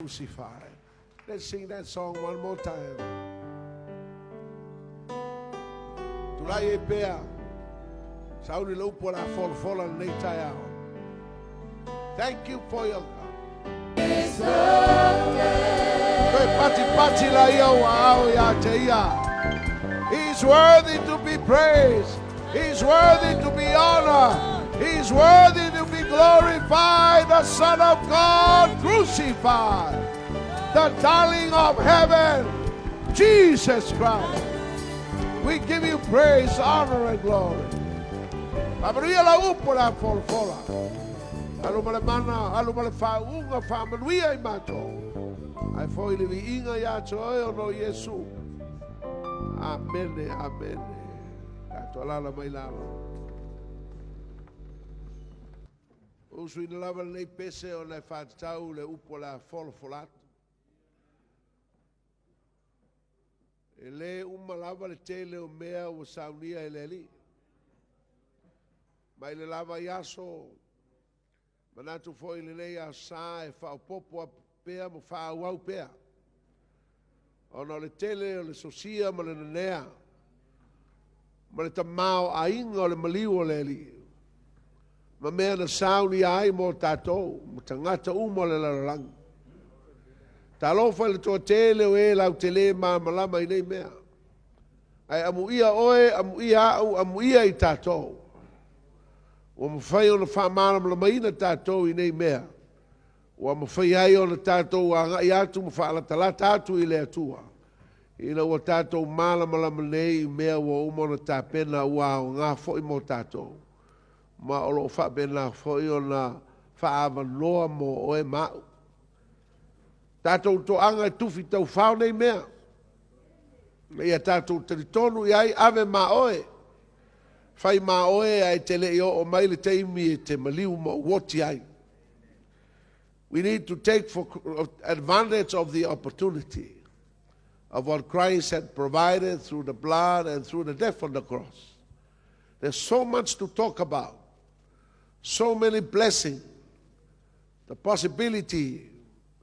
Crucified. Let's sing that song one more time. Tulai APIA. Sauli lupora for nei tayao. Thank you for your pati la He's worthy to be praised. He's worthy to be honored. He's worthy to be glorified, the Son of God crucified, the darling of heaven, Jesus Christ. We give you praise, honor, and glory. Maria la upola folfola. Alumale mana, alumale faunga famanuia imato. Ai foi li inga ya choyo no Yesu. Amen, amen. Katolala mailala. Usui na lava nei pese o nei whātau le upola folfolat. E le lava le tele o mea o saunia e leli. Mai le lava yaso. Manatu foi le nei a sa e whaopopo a pea mo whaauau pea. Ono le tele o le sosia ma le nanea. Ma le tamao a inga o le maliu o leli. Ma mea na sauni ai mo tātou, mo tangata umo le larang. Tā lofa le toa tele o e lau tele ma malama i nei mea. Ai amu ia oe, amu ia au, amu ia i tātou. O ma whai o na whamara ma maina tātou i nei mea. O ma whai ai o na tātou a ngai atu ma whaala tala tātou i le atua. Ina o tātou malama nei i mea o umo na tāpena ua o ngā fo i mo tātou. Ma o lo fa bena foi ona fa loa mo o e mau. Tātou to anga tufi tau whao nei mea. Ia tātou teritonu i ai ave ma oe. Whai ma oe ai te leo o mai le teimi e te maliu mo woti ai. We need to take for advantage of the opportunity of what Christ had provided through the blood and through the death on the cross. There's so much to talk about. So many blessings, the possibility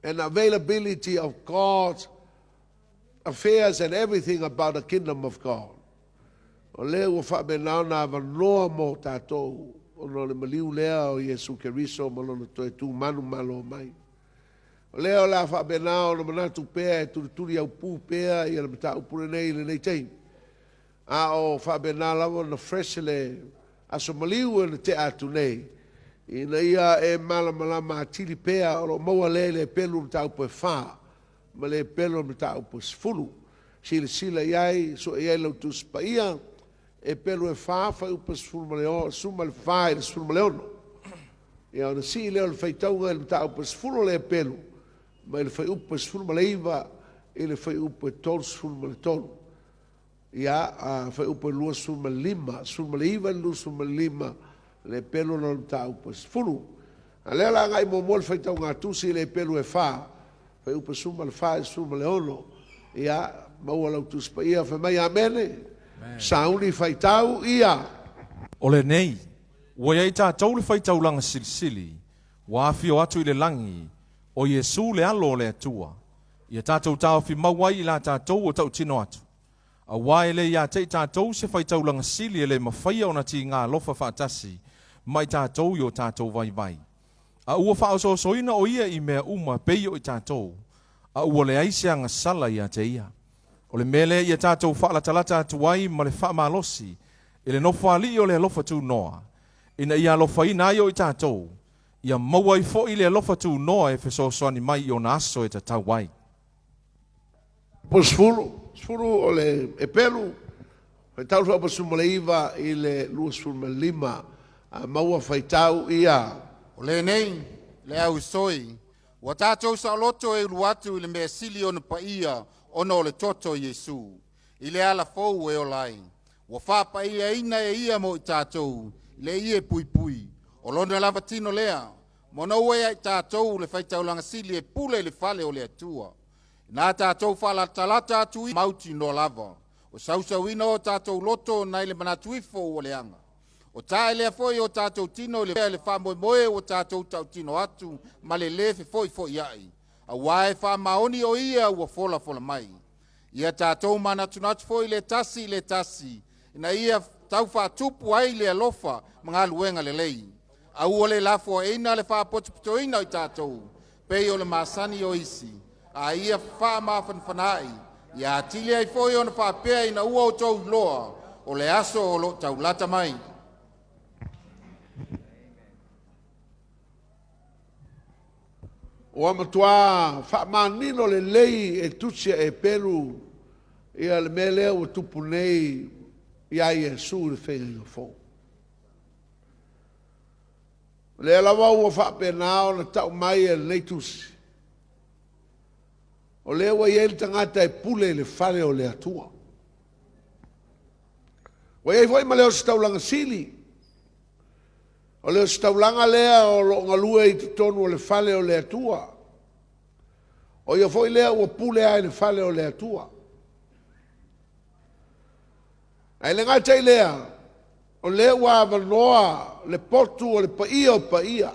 and availability of God's affairs and everything about the kingdom of God. O leo fa benau na vanoa mo tātou o no le maliu lea o Yesu Keriso mo no toe tu manu malo mai. O leo la fa benau no manatu pea e turi au pu pea i le mata upure nei le nei teim. A o fa benau lavo na fresh le aso maliu e le te atu nei. Ina ia e malama atili pea o maua le pelu mta upo e wha. Ma le pelu mta upo sfulu. Sila iai, so iai lau tu spaia. E pelu e wha, whai upo sfulu maleo, suma le wha e le sfulu maleono. Ia ona si leo le whaitaunga le mta upo sfulu le pelu. Ma le whai upo sfulu maleiva, e le whai upo e tolu sfulu male tolu. Ia, whai upo e lua sfulu malima, sfulu maleiva e lua sfulu malima. Le pelo no tau pues fulu. Ale la ngai mo mol feita nga tusi le pelo e fa. Fa u pesuma le fa suma le ono. Ia ma wala tu spaia fa mai amene. Sauni feitau ia. Ole nei. Wo ia ta tau le feitau langa silsili. Wa fio atu le langi. O Yesu le alo le tua. Ia tatou tau fi mawai la tatou o tau tino atu. A wai le ia te tatou se feitau langa sili le mawhaia ona ti ngā lofa whaatasi. Mai tātou yo tātou vai vai. A ua whao soina o ia i mea uma peio i tātou. A ua le aise anga sala ia te ia. O le mele ia tātou whaala talata atuai ma le wha malosi. I le nofa ali o le alofa tu noa. Ina ia alofa ina aio i tātou. Ia maua i fo i le alofa tu noa e feso soani mai i o na aso e tātou wai. Po sfuru o le e pelu. Fai tau rua pa sumaleiva i le lua sfuru lima. Maua whaitau ia. O le nei, le au soi. Wa tātou sa loto e luatu i le mea sili o na paia ono le toto Yesu. I le ala fau e o lai. Wa wha paia ina e ia mo i tātou. Le ie pui pui. O lona lava tino lea. Mona ue ai tātou le whaitau langa sili e pule le fale o le atua. Nā tātou whala talata atu i mauti no lava. O sausawina o tātou loto nai le manatuifo o le anga. O tae lea foi o tātou tino le whamoe moe o tātou tau tino atu, ma le lefe foi foi iai. a wae wha maoni o ia ua fola fola mai. Ia tātou mana tunatu fo i le tasi, ina ia tau wha tupu ai le alofa mga luenga le lei. A ua le lafo eina le wha potuputo ina i tātou, pei o le masani o isi, a ia wha mawhanwhanai, ia atili ai fo i ona wha pea ina ua o tau loa, o le aso o lo tau lata mai. O amatua whaamanino le lei e tusia e peru ia le mele o tupu nei ia Iesu le whenga fō. Le alawa ua whaapenao na tau mai e nei tusi. O le wa iei tangata e pule le whare o le atua. Wa iei fwoi ma leo staulanga sili. O leo staulanga lea o lo ngalua i tonu o le fale o le atua. O ia foi lea ua pule ai le fale o le atua. Ai le ngata i lea, o lea ua avanoa le potu o le paia o paia.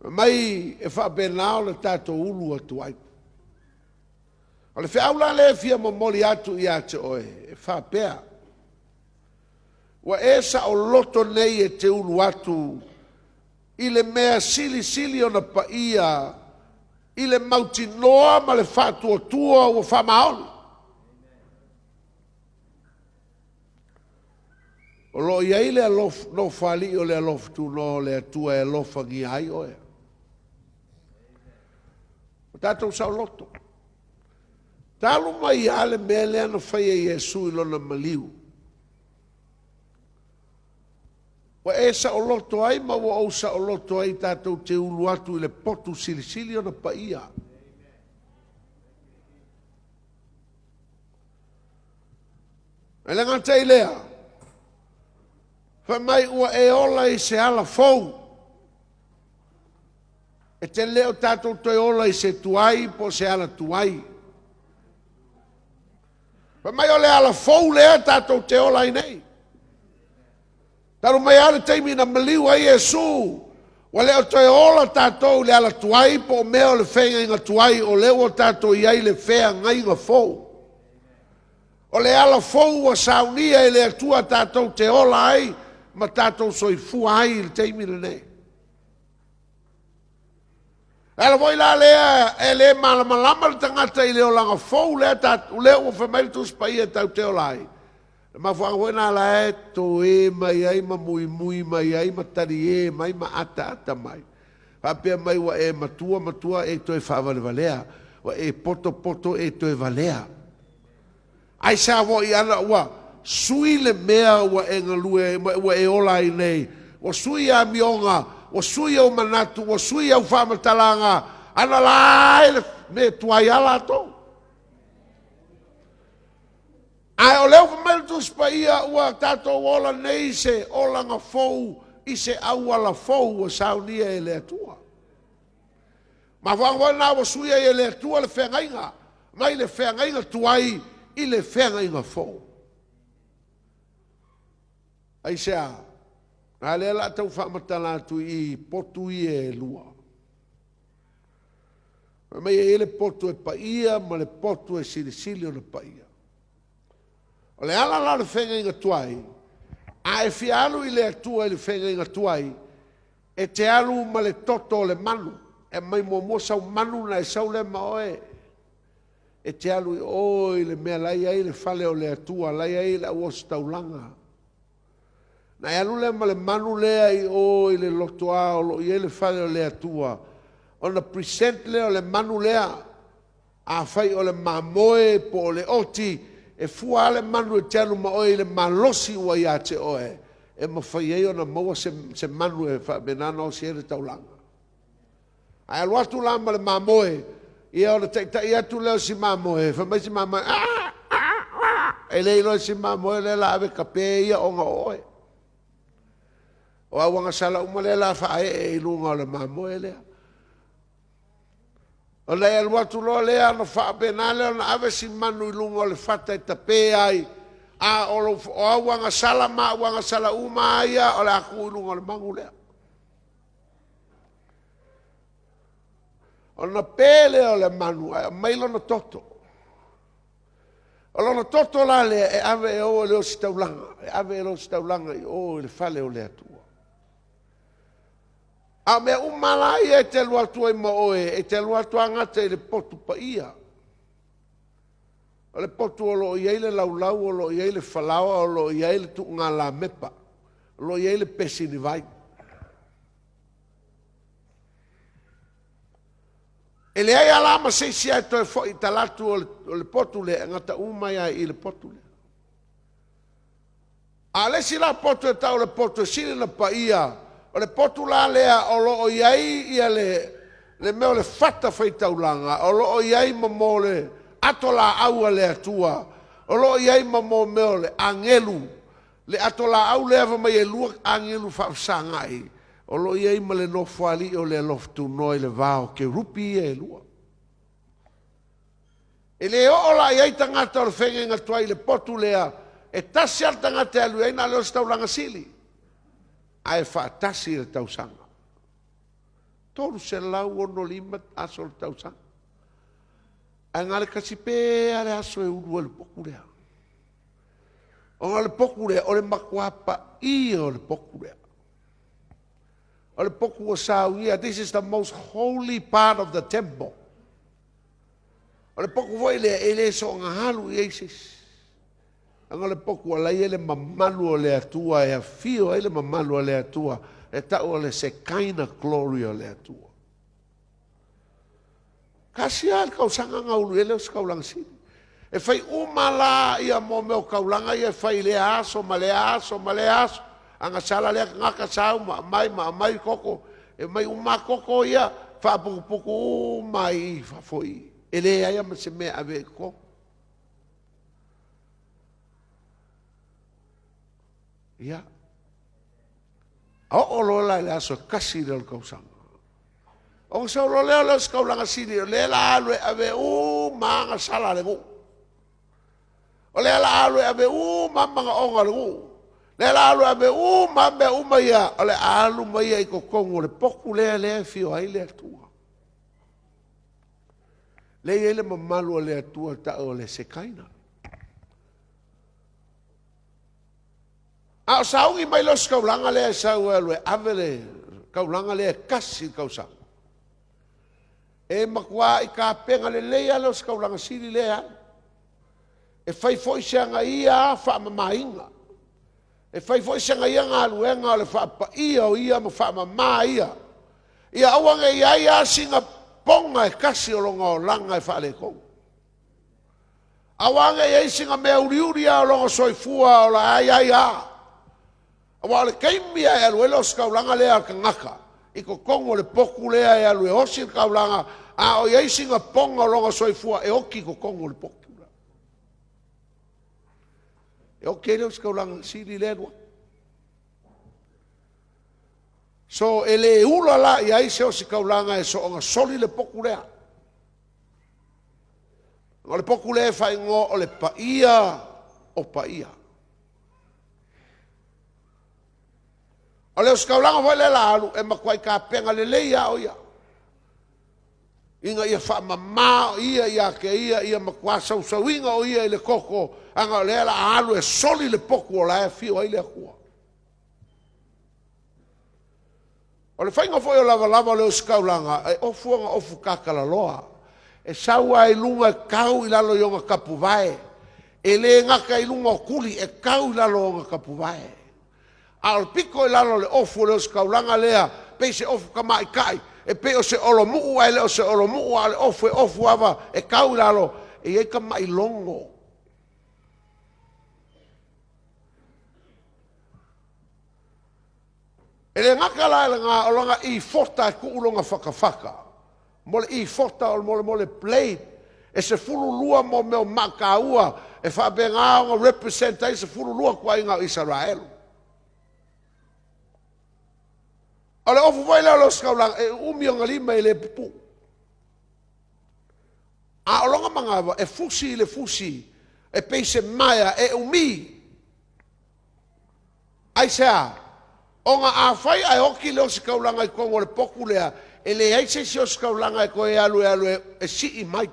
Mai e whaapenao le tato ulu atu ai. O le whiaula le fia momoli atu i ate oe, e whaapea. Wa esa o loto nei e te ulu atu i le mea sili o na paia i le mauti noa ma le whaatua tua o whamaoni. O lo ia i le alof no whali o le alof tu no le atua e alofa ngi ai oe. O tātou sao loto. Tālu mai ale mea lea na whaia Iesu i lona maliu. Wa e sa o loto ai ma wa o sa o loto ai tātou te ulu atu i le potu sili o na paia. E le ngata i lea. Fa mai ua e ola i se ala fou. E te leo tātou toi ola i se tuai po se ala tuai. Fa mai o le ala fou lea tātou te ola i nei. Taru mai ale teimi na maliu ai Iesu. Wa leo toi ola tātou le ala tuai po mea o le whenga inga tuai o leo tātou iai le whea ngai inga fou. O le ala fou wa saunia e le atua tātou te ola ai ma tātou soi fua ai le teimi le nei. Ala voi la lea e le malamalama le tangata i leo langa fou lea tātou leo o whamailitu spai e tau te ola ai. Ma fa wena la e to e mai ai ma mui mai ai ma tari e mai ma ata mai. Pa pe mai wa e matua e to e fa valea. Wa e poto e to e valea. Ai sa vo i ana wa sui le mea wa e ngalue wa e ola i nei. Wa sui a mionga, wa sui au manatu, wa sui au fa matalanga. Ana la me tuai ala to. Ai o leo whamele tu spaia ua tātou ola nei se ola nga fou i se au ala fou o saunia e le atua. Ma whanwana wa suia e le atua le whengainga, mai le whengainga tuai i le whengainga fou. Ai sea, a le ala tau whamatala tu i potu i e lua. Mai e le potu e paia, ma le potu e sili o na paia. O le ala la le whenga inga tuai, a e fialu i le atua i le whenga inga tuai, e te alu ma le toto o le manu, e mai mo sau manu na e sau le maoe, e te alu i oi le mea lai ai le fale o le atua, lai ai le awas taulanga. Na e alu le ma le manu lea i oi le lotoa o lo i le fale o le atua, o na present lea o le manu lea, a fai o le mamoe po o le oti, e fua ale manu e tenu ma oe le malosi ua ia te oe. E ma fai eo na maua se manu e menana o si ere taulanga. Ai alu atu lama le mamoe, i eo na teitai atu leo si mamoe, fa mai si mamoe, e le ilo si mamoe le la ave kape ia o nga oe. O a wanga sala uma le la fa e ilunga o le mamoe lea. O le alu atu loa lea na whaapena lea na ave si manu i lunga o le whata e tape ai. A o a wanga sala ma, wanga sala uma aia o le aku i lunga o le mangu lea. O na pele o le manu, mai lona toto. O lona toto la le e ave e o le o sitaulanga, e ave e o sitaulanga i o le fale o le atua. A me umalai e te lua tua i Mafo'e, e te lua tua ngata i le potu pa ia. O le potu o lo iei le laulau, o lo iei le falawa, o lo iei le tu ngā la mepa, o lo iei le pesi ni vai. E le ai alama seisi ai toi fo i talatu o le potu le, ngata umai ai i le potu le. A le si la potu e tau le potu e sili na pa ia, o le potu la lea o lo o iai ia le meo le fata fai taulanga, o lo o iai mamo le ato la aua le atua, o lo o iai mamo meo le angelu, le ato la au le ava mai e lua angelu whapsangai, o lo iai ma le nofuali o le loftu noi le vao ke rupi e lua. E le o la iai tangata o le whengenga tuai le potu lea, e tasi al tangata alu e na leo staulanga sili. Ai whaatasi le tausanga. Toru se lau ono lima aso le tausanga. Ai ngale kasi pe ale aso e uru le poku lea. O ngale poku lea, o le makuapa i o le poku lea. O le poku o sauia, this is the most holy part of the temple. O le poku voi lea, ele so ngahalu i eisis. Anga le poku ala ele mamalu o le atua e a fio ele mamalu o le atua e tau o le sekaina glory o le atua. Kasi al kausanga ngaulu ele o skaulang sini. E fai umala ia mo meo kaulanga ia fai le aso ma le aso ma le aso. Anga sala le ngaka sau mai koko e mai uma koko ia fa puku mai fa foi. Ele ia ma se me ave koko. Ia. O lo la le aso kasi le kausanga. O sa lo le skaulanga sini le la alu ave manga sala le go. O le la alu ave manga onga le go. Le la alu ave mambe ia. O le alu mai ai kokongo le poku le fio ai le atua. Le ele mamalu le atua ta o le sekaina. A saungi mai los kaulanga le sau le avele kaulanga le kasi kausanga. E makua I ka penga le leia los kaulanga sili lea. E fai foi sanga ia fa mamainga. E fai foi sanga ia ngā luenga le fa pa ia o ia ma fa mama ia. Ia awanga ia singa ponga e kasi o longa o langa e fa le kou. Awanga ia singa mea uriuri o longa soifua o la ia. Awa le kaimia e alu e los kaulanga lea ka ngaka. Iko kongo le poku lea e alu e osi kaulanga. A o iei singa ponga longa soifua e oki ko kongo le poku. E oki e los kaulanga siri lea dua. So ele ula la i aise osi kaulanga e so onga soli le poku lea. O le poku lea fai ngo o le paia o paia. O leo skaulanga foi le lalu e makuai ka penga le leia o ia. Inga ia wha mamā ia ke ia makua sausauinga o ia I le koko. Anga le la alu e soli le poku o la e fio ai le akua. O le whainga foi o lava leo skaulanga e ofuanga ofu kakala loa. E saua I lunga kau I lalo yonga kapuvae. E le ngaka I lunga o kuli e kau I lalo yonga kapuvae. Al piko I lalo le ofu leo skaulanga lea, pe se ofu kamai kai, e pe o se olo muu ai leo se olo muu ale ofu ava, e kau I lalo, e ei kamai longo. E le ngaka la e ngā olanga I forta e kuulonga whakawhaka. Mole I forta o mole plate, e se fulu lua mo meo maka ua, e whabe ngā o representa I se fulu lua kua I ngā Israelu. O le ofu vai leo los kaulang e umi o ngalima I le pupu. A olonga mangawa e fusi I le fusi e peise maya e umi. Ai sea, o nga a fai ai hoki leo si kaulanga I kongo le poku lea e le ai se o skaulanga e koe alu e si mai.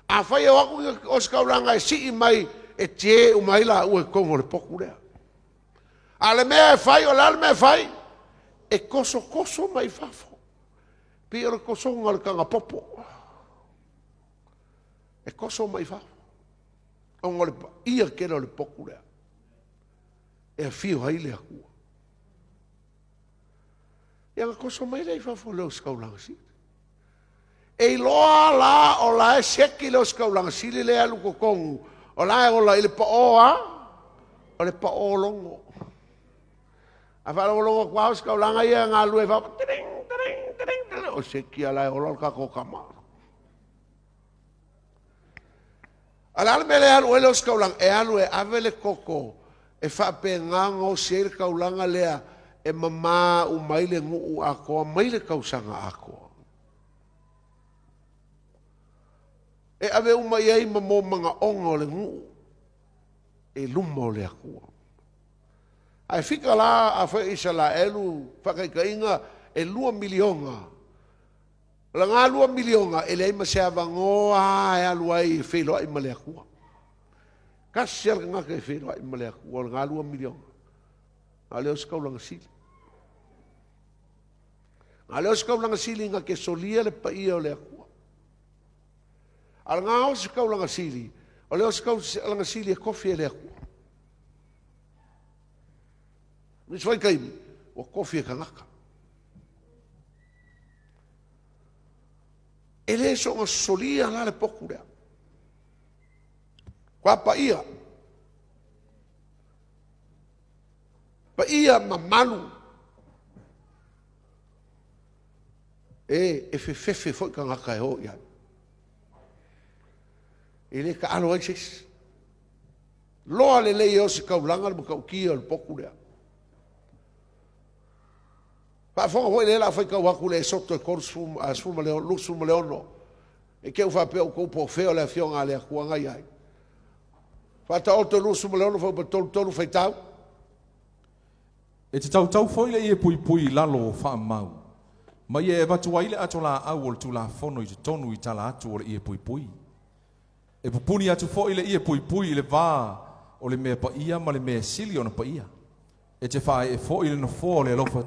A whai o aku o skaulanga e si mai e te umaila ue kongo le poku rea. A le mea e whai o le mea e whai e koso mai fafo. Pia le kosonga le kanga popo. E koso mai fafo. Ongo le ia kera le poku rea. E a fio hai le akua. Ia ka koso mai le fafo leo skaulanga si. E loa la o la e seki leo skaulanga si le alu kokongu. O la e ola ile pa oa. O le pa o longo. A whara o longo kwa skaulanga ia ngā lue fafo. O seki ala e ola ka kokama. Ala me le alu e leo skaulanga. E alu e avele koko. E whape nganga o seir kaulanga lea. E mama u maile ngu a koa, maile kausanga a koa. E ave u mai ei mamo manga onga o le ngu. E luma o le akua. Ai fika la a whai isa la elu, whakaikainga e 2 milionga. La ngā 2 milionga e le ima se avangoa e alu ai e wheloa ima le akua. Kasi alka ngaka e wheloa ima le akua, la ngā 2 milionga. A leo skaulanga sili. A leo skaulanga sili nga ke solia le paia o le akua. A ngā o skaulanga sili, o leo skaulanga sili e kofi e le akua. Nis vai kaimi, o kofi e kangaka. E le so nga solia la le poku rea. Kwa paia. Pa ia mamalu. E fefe foi ka ngaka e ho ia. E le ka alo aisis. Loa le lei o se kaulanga le buka ukia le poku rea. Pa fonga hoi le la fai ka waku le soto e korusfum a sfuma leo, luksfuma leono. E keu fa peo kupo feo le fionga le akuanga iai. Fa ta oto luksfuma leono fa upa tolu fai tau. E te tau foi le e pui lalo wha mau. Ma e watu waile ato la au o le tu la fono i te tonu i tala atu o le e pui. E pupuni atu foi le e pui le vā o le mea paia ma le mea sili o na paia. E te wha e foi le no fo le alofa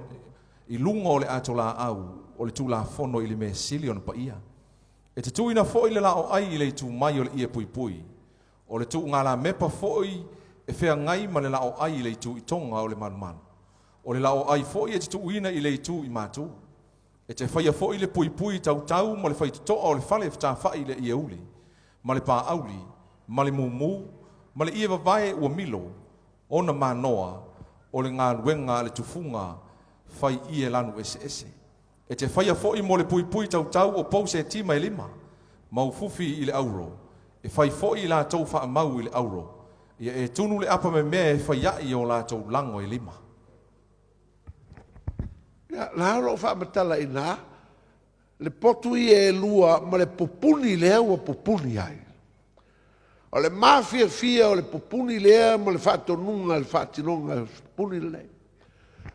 i lunga o le ato la au o le tu la fono i le mea sili o na paia. E te tuina foi le la o ai i le tu mai o le e pui. O le tu ngā la mepa foi e whea ngai ma le la o ai i le tu i tonga o le manu. O le lao ai foi e te tuuina i le itu i mātou. E te whaia foi le pui tau ma le whai toa o le whale wha whai le ia uli. Ma le pā auli, ma le mumu, ma le ia wawae ua milo, o na manoa, o le ngā ruenga le tufunga, whai ia lanu ese. E te whaia foi mo le pui tau o pause e tima e 5, mau fufi i le auro. E whai foi i la tau wha mau i le auro. Ia e tunu le apa me mea e whai ai o la tau lango e 5. La ro fa matala ina le potu i e lua ma le popuni lea ua popuni ai. O le mafia o le popuni lea ma le whatonunga le whatinonga le popuni lea.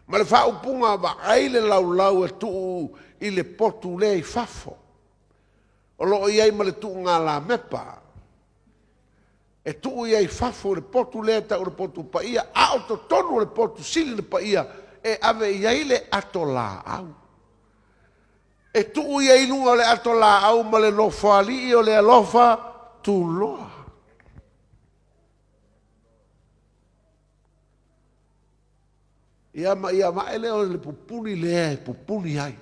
Ma le whaupunga wa ai le lau e tuu i le potu lea i fafo. O loo i ai ma le tuu ngā la mepa. E tuu i ai fafo le potu lea ta o le potu paia. A o to tonu le potu sili le paia. E ave iai le ato la au. E tuu iai lunga le ato la au ma le lofa ali o le alofa tu loa. Ia ma ele o le pupuni lea, pupuni ai.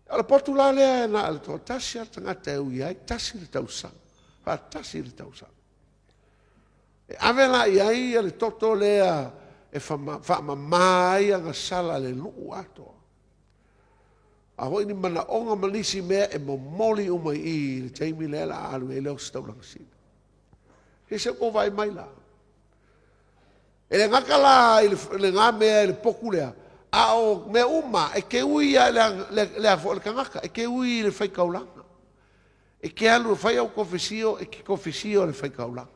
Ala potu la lea na ale toa tasi al tangata e ui ai, tasi le tausang. Pa tasi le tausang. E ave la iai ale toto lea e wha mai anga sala le luu ato. A hoi ni mana onga malisi mea e momoli umai i le taimi lea la alu e leo stauranga sina. Ke se ko vai mai la. E le ngaka la le ngā mea e le poku lea. A o mea uma e ke ui a le afo le kangaka. E ke ui le whai kaulanga. E ke alu whai au kofesio e ke kofesio le whai kaulanga.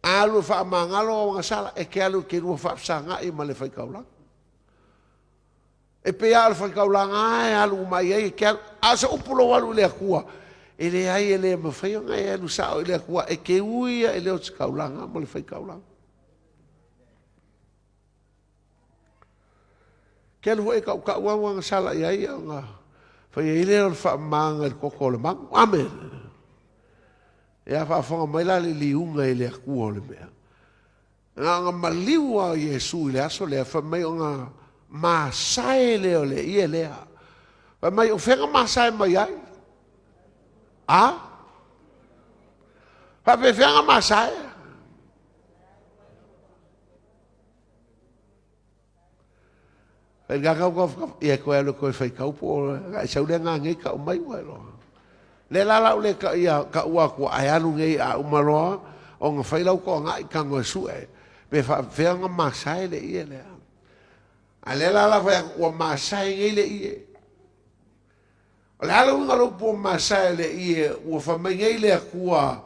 Alu fa ma ngalo nga sala e ke alu ke rua fa sanga i ma le fai kaula E pe al fa kaulanga e alu mai ai ke asa upulo walu le kua. Ele ai ele ma fai nga e alu sao ele kua e ke uia ele o kaulanga mo le fai kaulanga. Ke alu e ka wanga sala ai nga fai ele o fa manga el koko le mang. Amen. E a fa fonga mai la le liunga ele kua le mea. Nga maliwa Yesu le aso le fa mai nga masai leo le ia lea. Fa mai o fenga masai mai ai. A? Fa pe fenga masai. E gaga ko e ko elo ko fai kau po ga sa le nga ngai ka mai wa lo. Le la la le ka ia ka wa ko ai anu ngai a umalo o nga fai lau ko ngai ka ngo su e. Pe fa fenga masai le ia lea. Alela la fa o masai ele ie. Ala lo ngalo po masai le ie o fa mengele kua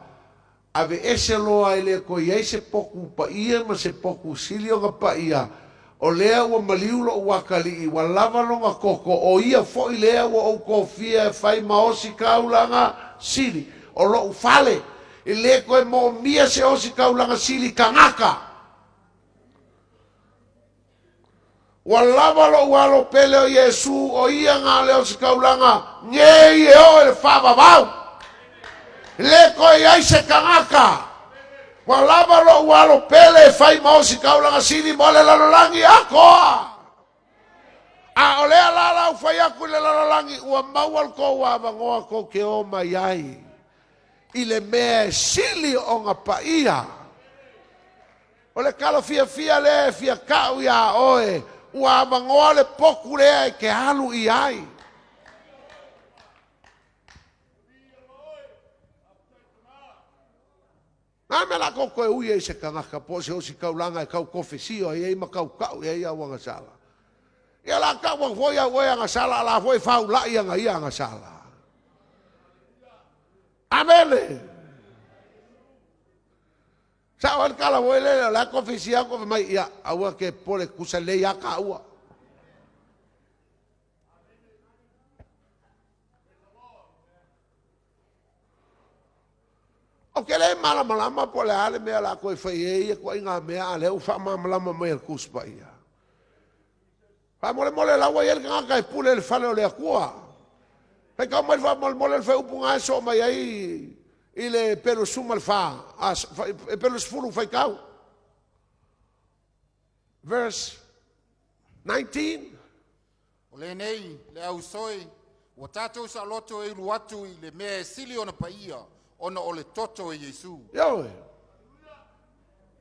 ave ese loa ele ko ye se poku pa ia ma se poku silio nga pa ia. O lea o maliulo o wakali wa lava lo nga koko o ia fo lea o kofia fai maosi kaulanga sili. O lo ufale ele ko e mo mia se osi kaulanga sili kangaka. Walava lo walo pele o Yesu o ia nga leo si kaulanga ngei e o e whaba vau. Le ko i aise kangaka. Walava lo walo pele e whai mao si kaulanga sini mo le lalolangi akoa. A o lea lala u whai aku le lalolangi ua maual ko wa vangoa ko ke o mai ai. I le mea sili o nga paia. O le kalo fia le fia kau ia oe. Ua mangoa le poku lea e ke halu i ai. Nga me la koko e ui e se kangaka po se osi kaulanga e kau kofesio e ei makau kau e ei awanga sala. Ia la kau wang foi a ue anga sala la foi fau la i anga ia anga sala. Amele. Sa o kala wo le la kofesia ko mai ia aua ke pole kusa le ia ka ua. O ke le malama pole ale me la ko fai e ko inga me ale u fa malama me el kuspa ia. Fa mole la wa el nga ka pule le falo le akua. Fa ka mai fa mole fa upunga so mai ai ile pelo sumal fa pelo sfulu fai kau. Verse 19. O le nei, le au soi, o tātou sa loto e luatu i le mea sili ona paia, ona o le toto e Yesu. Yo.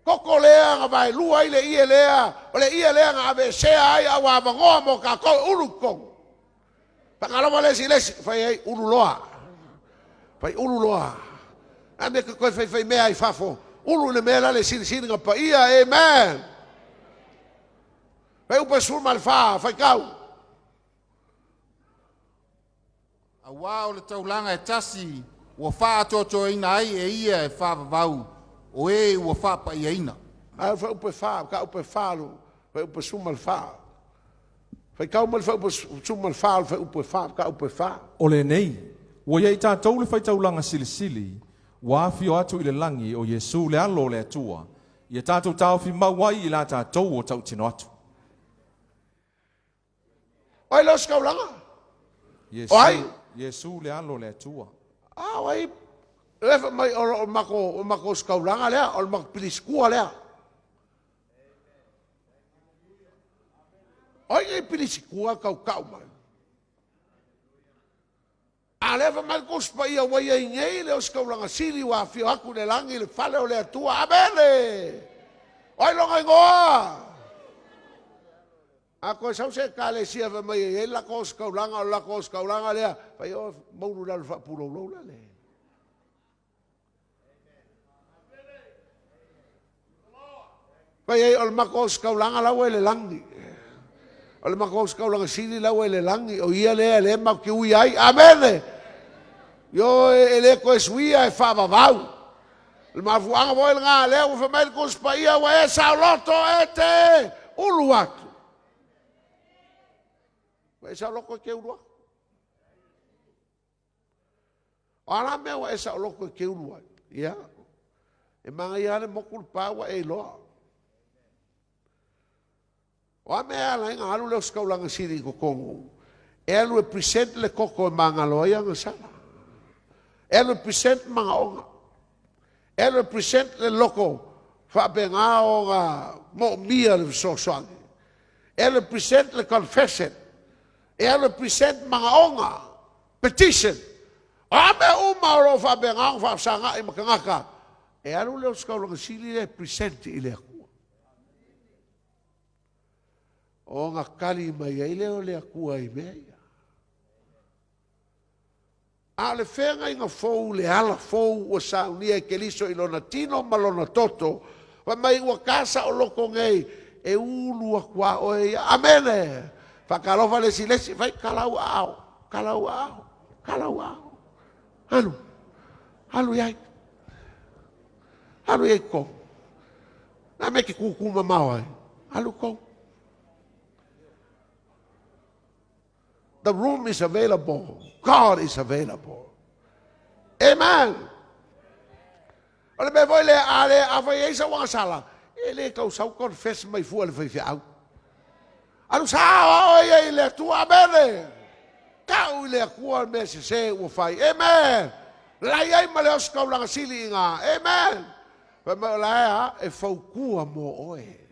Koko lea nga vai lua i le ie lea, o le ie lea nga ave sea ai awa avangoa mo ka ko ulu kong. Pangalawa lesi, fai ai ulu loa. Fai ulu loa. Ame ka koe fai mea i fafo. Ulu le mea la le siri nga paia, amen. Fai upa surma le faa, fai kau. A wao le taulanga e tasi, ua faa toto ina ai e ia e faa vavau, o e ua faa pa ia ina. A fai upa faa, ka upa faa lo, fai upa surma le faa. Fai kau mal fai upa surma le faa, fai upa faa, ka upa faa. O le nei, ua iei tātou le fai taulanga silisili, wa fio atu i le langi o Yesu le alo le atua, ia tātou tau fi mawai i la tātou o tau tino atu. Oi los kaulanga. Oi. Yesu le alo le atua. Ah, oi. Lefa mai o mako skaulanga lea, o mako piliskua lea. Oi e piliskua kau mai. A lefa mai kuspa ia wai ai ngei le o skaulanga sili wa fio aku le langi le fale o le atua. Abele. Oi longa ingoa. Ako sa se kale sia va mai e la kos kaulanga lea fa yo maulu la fa pulo lo le fa ye ol makos kaulanga la wele langi ol makos kaulanga sili la wele langi o ia le ma ki ui ai amen yo ele ko suia e fa vau el mafuanga voel nga le o fa mai kos pa ia wa esa loto ete uluat. e sa loko ke ulua. Ala me wa e sa loko ke ulua. Ya. E manga ia le mokul pawa e loa. Wa me ala inga alu le skaulanga siri ko kongo. E alu e present le koko e manga loia nga sala. E alu e present manga onga. E alu e present le loko fa benga onga mo mia le so soangi. E alu e present le confession. E alu e present manga onga. Petition. Ame uma ro fa benga fa sanga I makangaka. E alu le skaulanga siri le present I le akua. O ngā kali mai ai leo le akua I mea ia. A le whenga I ngā fōu le ala fōu o saunia I ke liso I lona tino ma lona toto. Wa mai ua kasa o loko ngei e ulu a kua o e ia. Amene. Whakalofa le si lesi. Vai kalau au. Kalau au. Kalau au. Anu. Anu iai. Anu iai ko. Nā me ki kukuma mawai. Anu ko. The room is available. God is available. Amen. Ole me voi le ale afa Yesu wa sala. Ele kau sau confess mai fu le fai au. Alu sa o ye le tu abele. Kau le ku me se o fai. Amen. La ye ma le os kau la sili nga. Amen. Pa ma la e fau ku mo oe.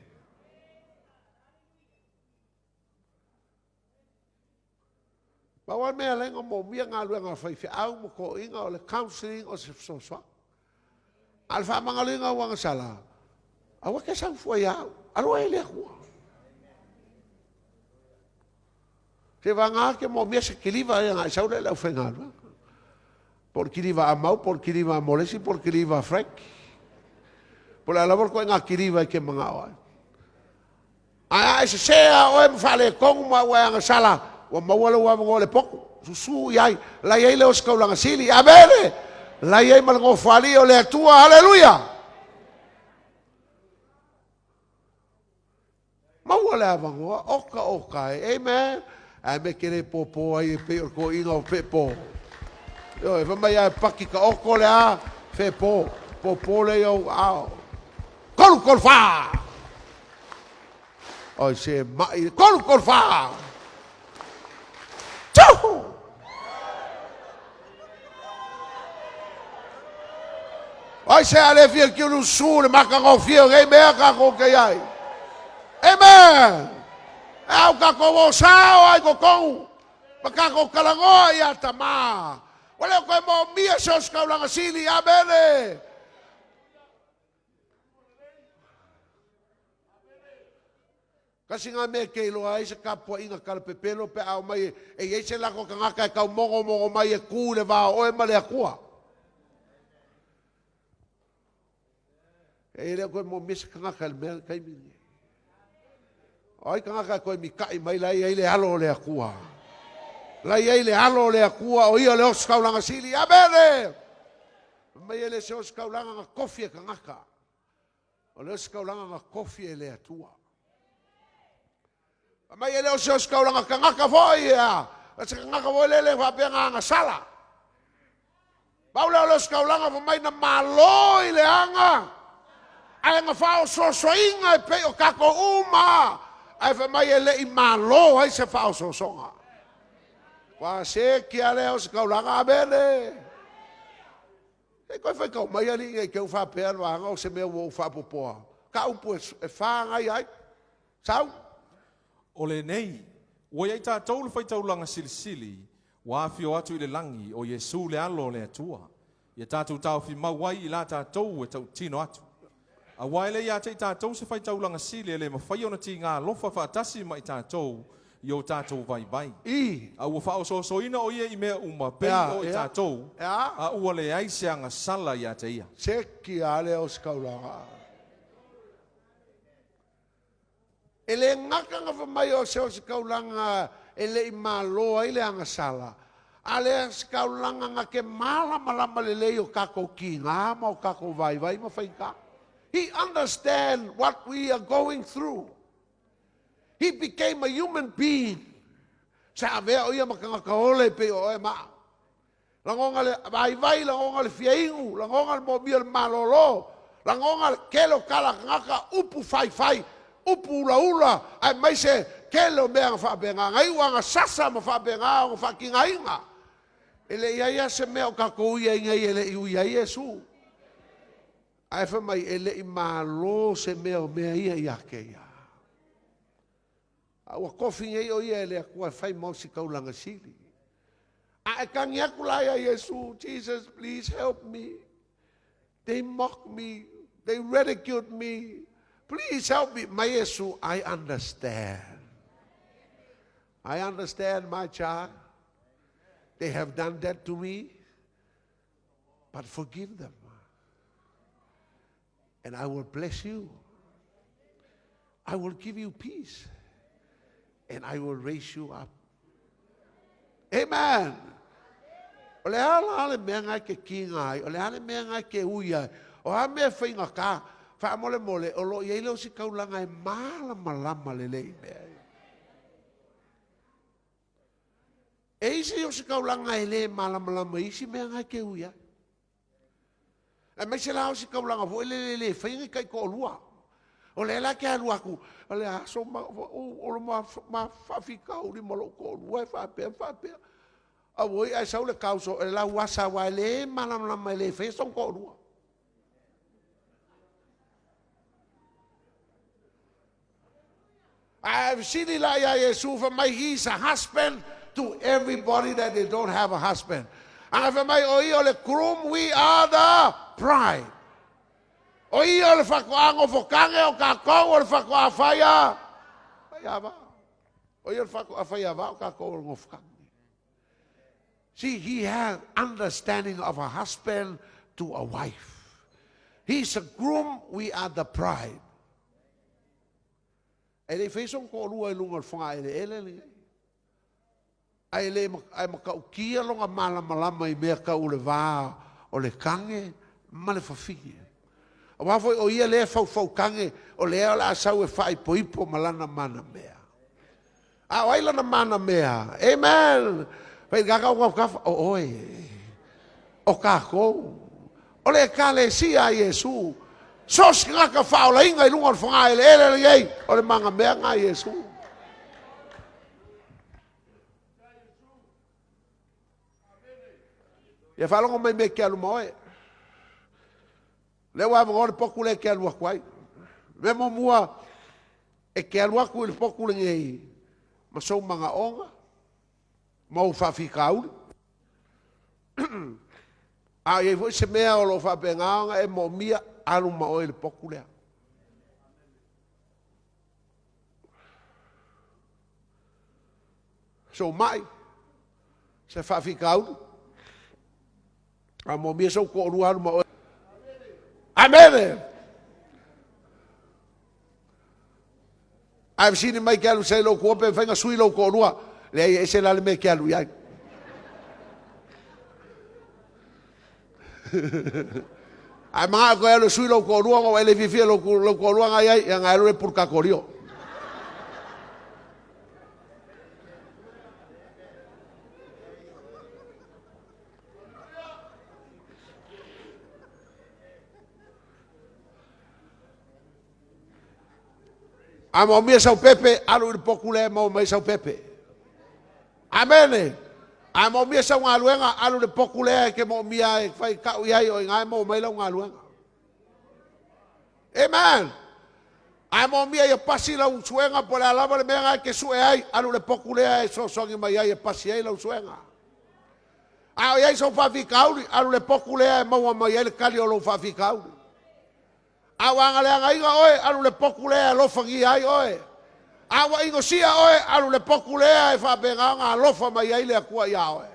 Bawa mea lenga mo mia ngā lua ngā whaiwhi au mo ko inga o le counseling o se fsoswa. Alfa mga luinga wanga sala. Awa ke sang fua iau. Alua e lea kua. Se wanga ke mo mia se kiliva e ngā saule lau whengalua. Por kiliva a mau, por kiliva a molesi, por kiliva a frank. Por la labor ko ngā kiliva ke mga oai. Ai se sea o e mwhale kongu ma wanga sala. Wa mawala wa ngole poko susu yai la yai le oskaulanga sili abele la yai malngo fali o le atua haleluya mawala wa ngo oka amen ai me kere popo ai pe ko inga o pepo yo e vai ai paki ka oko le a fe popo le yo ao kol fa oi se mai kol fa Ai se ale fia ki unu su le maka ngau fia ngai mea ka ko ke ai. Amen. Au ka ko wo sao ai ko kou. Maka ko kalangoa ia tama. Wale ko mo mia sos ka ulanga sili amene. Kasi nga me ke lo ai se kapua inga kala pepelo pe au mai e ye se la ko ngaka ka mongo mai e ku le va o e male akua. E le ko mo mis ngaka le mel kai mi. Ai ngaka ko mi kai mai lai ai le halo le akua. Lai ai le halo le akua o ia le os kaulanga sili abele. Mai le se os kaulanga nga kofie ngaka. O le os kaulanga nga kofie le atua. Mai ele o se os kaulanga ngaka foi ia. Se ngaka foi le fa pe nga sala. Paula os kaulanga fa mai na malo ile anga. Ai nga fa o so inga pe o kako uma. Ai fa mai ele I malo ai se fa o so songa. Wa se ki ale os kaulanga bele. E ko fa ko mai ali ke o fa pe anga o se me o fa popo. Ka u pues e fa ai. Sao? O le nei, o iai tātou le whaitau langa silisili, wa awhio atu I le langi o Yesu le alo le atua. Ia tātou tau whi mawai I la tātou e tau tino atu. A waile ia te tātou se whaitau langa sili le mawhai ona ti ngā lofa whaatasi mai tātou I o tātou vai vai. A ua whao so ina o ia I mea uma pei o I tātou, a ua le aiseanga sala ia te ia. Seki ale o skaulanga. Ele ngaka nga mai o se o kaulanga ele I malo ai le anga sala. Ale kaulanga nga ke malama le o kako kinga ma o kako vai ma faika. He understand what we are going through. He became a human being Sa vea o ia makanga ole pe o e ma. Langonga le vai langonga le fiaingu, langonga le mobia le malolo, langonga le kelo kala ngaka upu fai, upu ula, ai mai se kelo mea fa benga, ngai wanga sasa ma fa benga, o fa kinga inga. Ele ia se mea o kako ia inga ele ia Yesu. Ai fa mai ele I malo se mea o mea ia ke ia. Awa kofi ngai o ia ele akua fai mau si kaulanga sili. I can't Yesu, Jesus, please help me. They mock me. They ridiculed me. Please help me. My Yesu, I understand. I understand, my child. They have done that to me. But forgive them. And I will bless you. I will give you peace. And I will raise you up. Amen. Ole ala mea ngai ke kinga, ole ala mea ngai ke uia. O ha mea whainga ka, wha mole o lo iei leo si kaulanga malama lelei mea. Eisi o si kaulanga ele malama isi mea ngai ke uia. E mai se lao si kaulanga vo ele whainga kai ko olua. Ole la ke alua ku, ole aso ma whawhika uri malo ko olua e whapea. Awoi ai sau le kauso e la wasa wa le malama le fesong ko rua. I've seen Elijah Yeshua, my he's a husband to everybody that they don't have a husband. And for my ole krum, we are the bride. Oi ole fakuango fokange o kako ole fakua faya. Faya ba. Oi ole fakua faya ba o kako ole ngofkange. See, he had understanding of a husband to a wife. He's a groom, we are the bride. Ele fez ko lua lunga fonga ele. Ai makaukia longa malama I mea ka ule vā o le kange ma le fafingi. A wafoi o ia le fau kange o le ea o le asau e whai poipo malana mana mea. A wailana mana mea. Amen. Pai gaga o kafa o oi. O kako. O le kale si a Yesu. Sos ngaka fa o inga I lunga fonga ele ei. O le manga mea nga Yesu. Ia falongo mai me ke alu moe. Le wa mo poku le ke alu kwai. Me mo mua e ke alu ku le poku le ngei. Ma so manga onga. Mau whawhikauri. A e voi se mea o lo whapengaonga e mo mia alu ma oe le poku lea. So mai, se whawhikauri. A mo mia so ko uru alu ma oe. Amen! I've seen him make alu say lo ko ope whainga sui lo ko urua. Le ese la le me ke alu ia. Ai maa ko alo sui lo ko rua o ele vivi lo ko rua ngai ai nga alo e por ka korio. Amo mia sau pepe alo il pokule mo mai sau pepe. Amen. Amo mia sa nga luenga alu le pokule ke mo mia e fai ka ia o nga mo mai la nga luenga. Amen. Amo mia e pasi la usuenga por la lava le menga ke su ai alu le pokule e so ngi mai e pasi ai la usuenga. A ia so fa fikauli alu le pokule e mo mai le kali o lo fa fikauli. A wanga le nga oe alu le pokule e lo fangi ai oe. Awa ingo sia oe alu le pokulea e whapenga lofa mai ai le akua ia oe.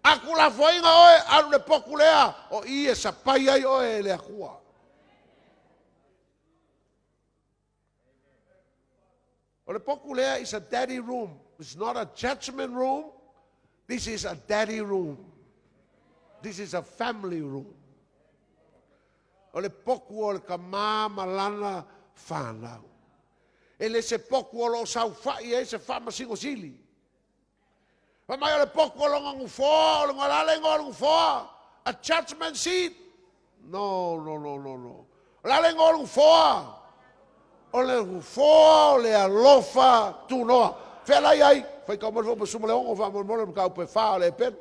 Aku la foinga oe alu le pokulea o I e sapai ai oe le akua. O le pokulea is a daddy room. It's not a judgment room. This is a daddy room. This is a family room. O le poku o le kamā malana whanau. Ele se poku o lo sau fai e se whama singo sili. Famai ole poko longa ngufo, longa lale ngol ngufo. A judgment seat. No. Lale ngol ngufo. Ole ngufo, ole alofa tu noa. Fela iai, fai ka mo fo sumo le ongo fa mo mo ka pe fa le pen.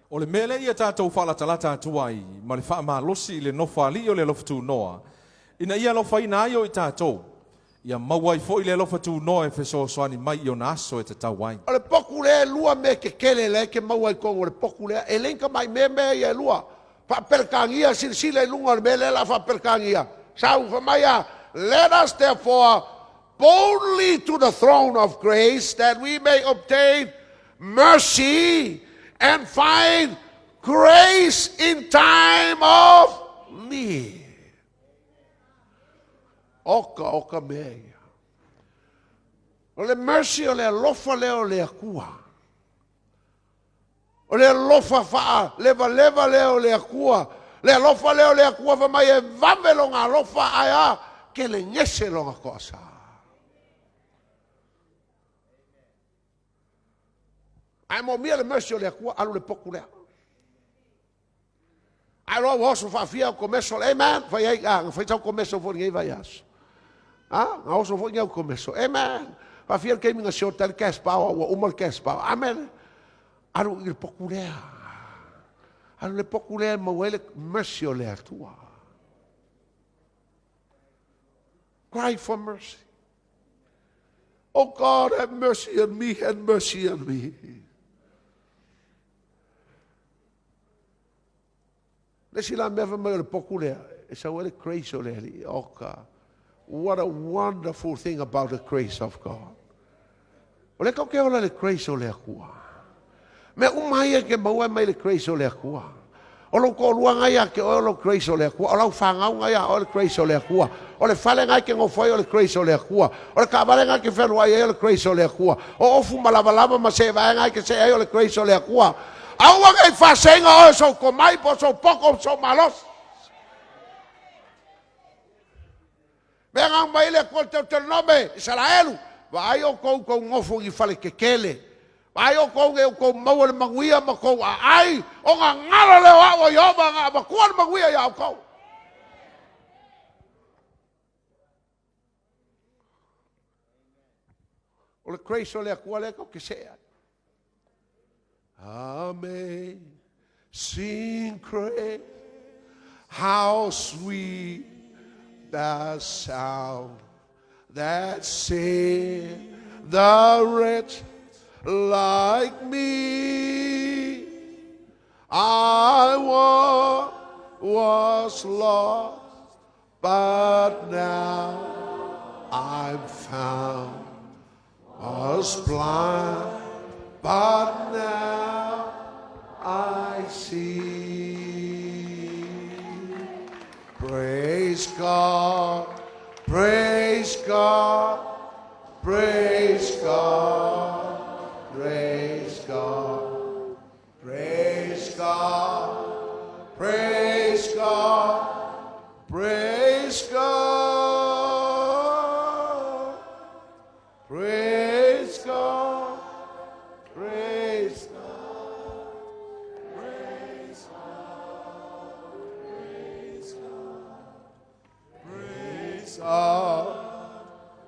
O le mele ia tātou whalatalata tuai, ma le wha losi le nofa li o le lofa tū noa. Ina ia lofa ina ai o i tātou. Ia mauai fo i le lofa tū noa e wheso soani mai i o na aso e te tau wai. O le poku le lua me ke kele le ke mauai kongo le poku le. E lenka mai me i e lua. Fa perkangia sile lunga le mele la fa perkangia. Sau fa maia, let us therefore boldly to the throne of grace that we may obtain mercy and find grace in time of need. Oka mea. O le mercy o le alofa leo le akua. O le alofa faa, leva leo le akua. Le alofa leo le akua fa mai e vave longa alofa aia ke le ngese longa kosa. Ai mo mia le mercy o le akua alu le poku lea. Ai lo oso fa fia o começo, amen. Fai ai, fai tau começo for ngai vai aso. Nga oso for ngai o começo, amen. Fa fia ke minga short tel cash power o umal cash power, amen. Alu le poku lea. Alu le poku lea mo ele mercy o le atua. Cry for mercy. Oh God, have mercy on me, have mercy on me. Lesi la mea mai le poku lea. E sa wele grace o lea li. Oka. What a wonderful thing about the grace of God. O le kau ke ola le grace o lea kua. Me umai e ke maua mai le grace o lea kua. O lo ko lua ngai a ke o lo grace o lea kua. O lau whangau ngai a o le grace o lea kua. O le whale ngai ke ngofoi o le grace o lea kua. O le kabale ngai ke whenua i o le grace o lea kua. O ofu malavalava ma se vai ngai ke se o le grace o lea kua. Aua ngai whasenga o so komai po so poko so malos. Mea ngang mai le kua teo nome, Israelu. Vai o kou ngofo i whale kekele. Vai o kou e o kou maua le manguia ma kou a ai. O ngā ngara leo awa i oma ngā ma kua le manguia i au kou. O le grace o le akua le kou kesea. Amazing grace, how sweet the sound that saved the wretch like me. I was lost, but now I'm found. Was blind, but now I see. Praise God, praise God, praise God, praise God, praise God, praise God, praise God, praise God, praise God, praise God,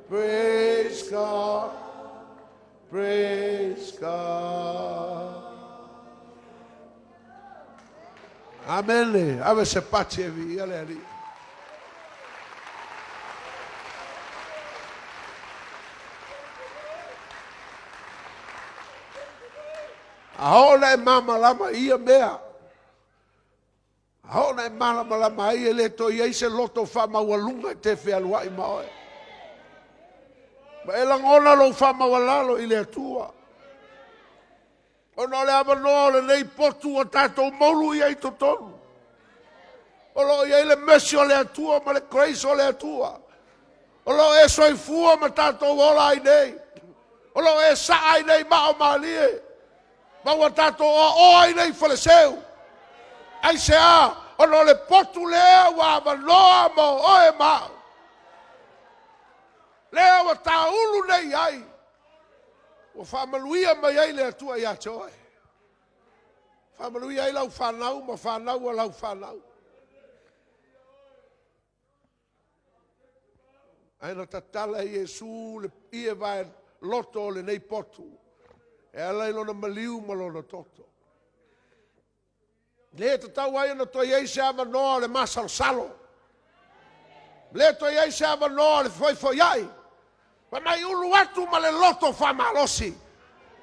praise God, praise God. Amen. Ave se pace vi, ali. Ahora mama lama ia mea. Ahora mama lama ia le to ia se loto fa mawalunga te fe alwa i maoe. Ma ela ngona lo fa mawalalo i le atua. Ona le ava no le nei potu o tato maulu ia i totonu. O lo ia le mesi o le atua ma le grace o le atua. O lo e soifua ma tato ola ai nei. O lo e sa ai nei mao malie. Ma ua tato o ai nei faleseu. Ai se a, o no le potu lea wa avanoa mo o e mao. Lea wa ta ulu nei ai. Ua whamaluia mai ai le atua ia te oe. Whamaluia ai lau whanau, ma whanau a lau whanau. Aina tatala i Iesu le ia vai loto le nei potu. E ala i lona maliu ma lona toto. Le te tau ai na toi ei se ava noa le masal salo. Le toi ei se ava noa le foi ai. Pa mai ulu atu ma le loto whamalosi.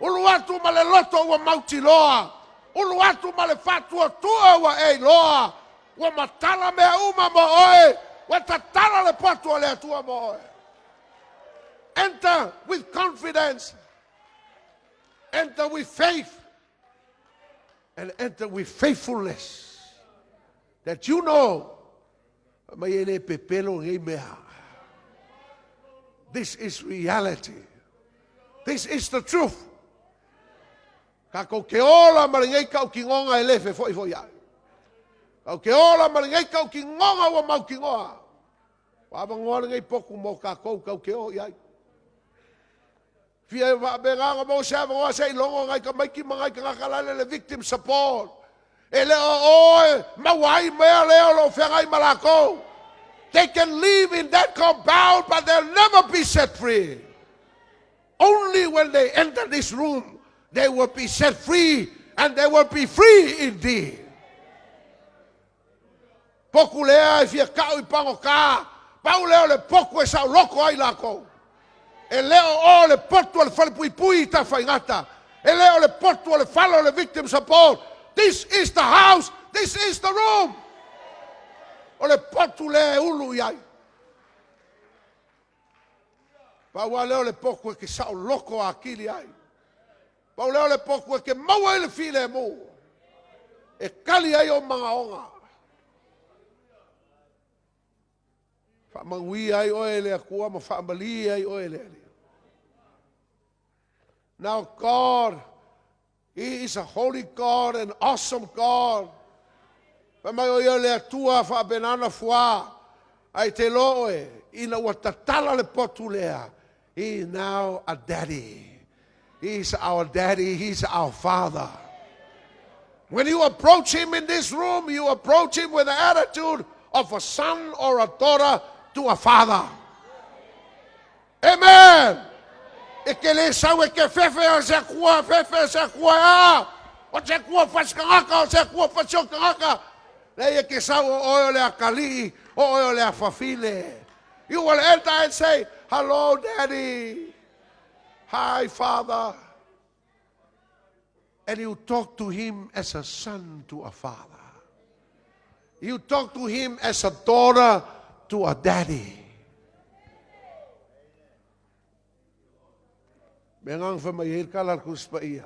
Ulu atu ma le loto ua mauti loa. Ulu atu ma le fatua tua ua ei loa. Ua matala mea uma mo oe. Ua tatala le potu le atua mo oe. Enter with confidence. Enter with faith. And enter with faithfulness. That you know. Mai ene pepelo ngei mea. This is reality. This is the truth. Ka ko ke ola maringei kau ki ngonga e lefe foi ai. Kau ke ola maringei kau ki ngonga ua mau ki ngoa. Wa bangoa ngei poku mo ka kau ke o ai. Fia va benga mo se ava se longo ngai ka mai ki mangai ka kalale le victim support. Ele o mawai mea leo lo ferai malako. They can live in that compound, but they'll never be set free. Only when they enter this room, they will be set free, and they will be free indeed. Poku lea fia kau I pango ka, pau leo le poku e sa loko ai lako. E leo o le potu le fale pui pui ta whaingata. E leo le potu le falo le victim support. This is the house. This is the room. O le potu le ulu iai. Paua leo le poku e ke sao loko a kili ai. Pau leo le poku e ke maua le file mo. E kali ai o mga onga. Whamangui ai oe le akua ma whamali ai oe le. Now God, He is a holy God, an awesome God. Pamai o ia le atua wha benana fua. Ai te loe, ina ua tatala le potu lea. He is now a daddy. He's our daddy, He's our father. When you approach Him in this room, you approach Him with the attitude of a son or a daughter to a father. Amen. E ke le sau e ke fefe o se kua, fefe o se kua a. O se kua faskangaka, o se kua fasokangaka. Le e ke sau o le akali, o le afafile. You will enter and say, hello, Daddy. Hi, Father. And you talk to Him as a son to a father. You talk to Him as a daughter to a daddy. Mengang fa mai kalar kus pa ia.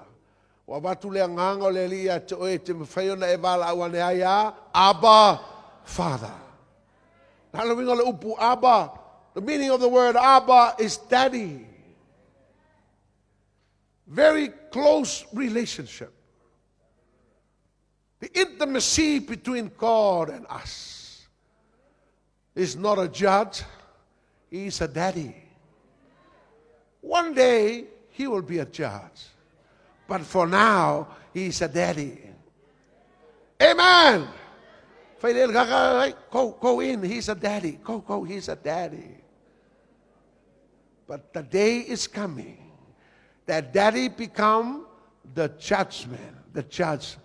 Wa batu le nganga le lia te o te mfayo na evala wane aya Abba Father. Halloween ole upu Abba. The meaning of the word Abba is daddy. Very close relationship. The intimacy between God and us is not a judge. He is a daddy. One day, He will be a judge. But for now, He's a daddy. Amen. Go in. He's a daddy. Go. He's a daddy. But the day is coming that daddy become the judgment, the judge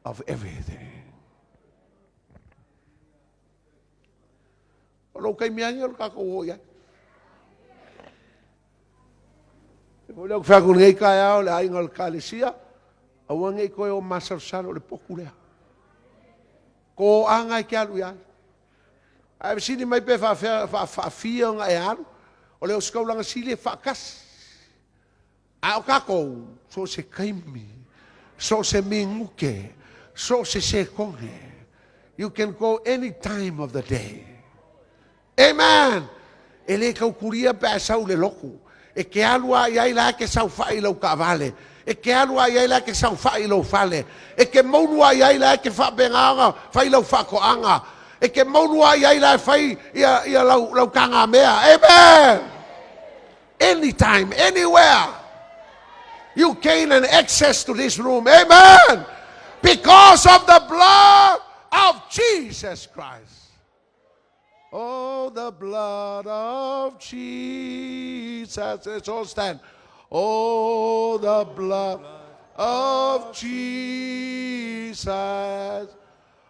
of everything. Olo kay mianyo kako ya. Olo fa kun ngai kaya o le ai ngol kalisia. Awa ngai ko o masar salo le pokule. Ko anga ke alu ya. Ai sini mai pe fa fia nga ya. Ole o skola nga sile fa kas. A kako so se kaimi. So se minguke. So se konge. You can go any time of the day. Amen. Ele ka kuria pa sau le loku. E ke alua ia ila ke sau fai lo kavale. E ke alua ia ila ke sau fai lo fale. E ke maunua ia ila ke fa benga fai lo fa ko anga. E ke maunua ia ila fai ia lo kanga mea. Amen. Anytime, anywhere. You gain an access to this room. Amen. Because of the blood of Jesus Christ. Oh, the blood of Jesus. Let's all stand. Oh, the blood of Jesus.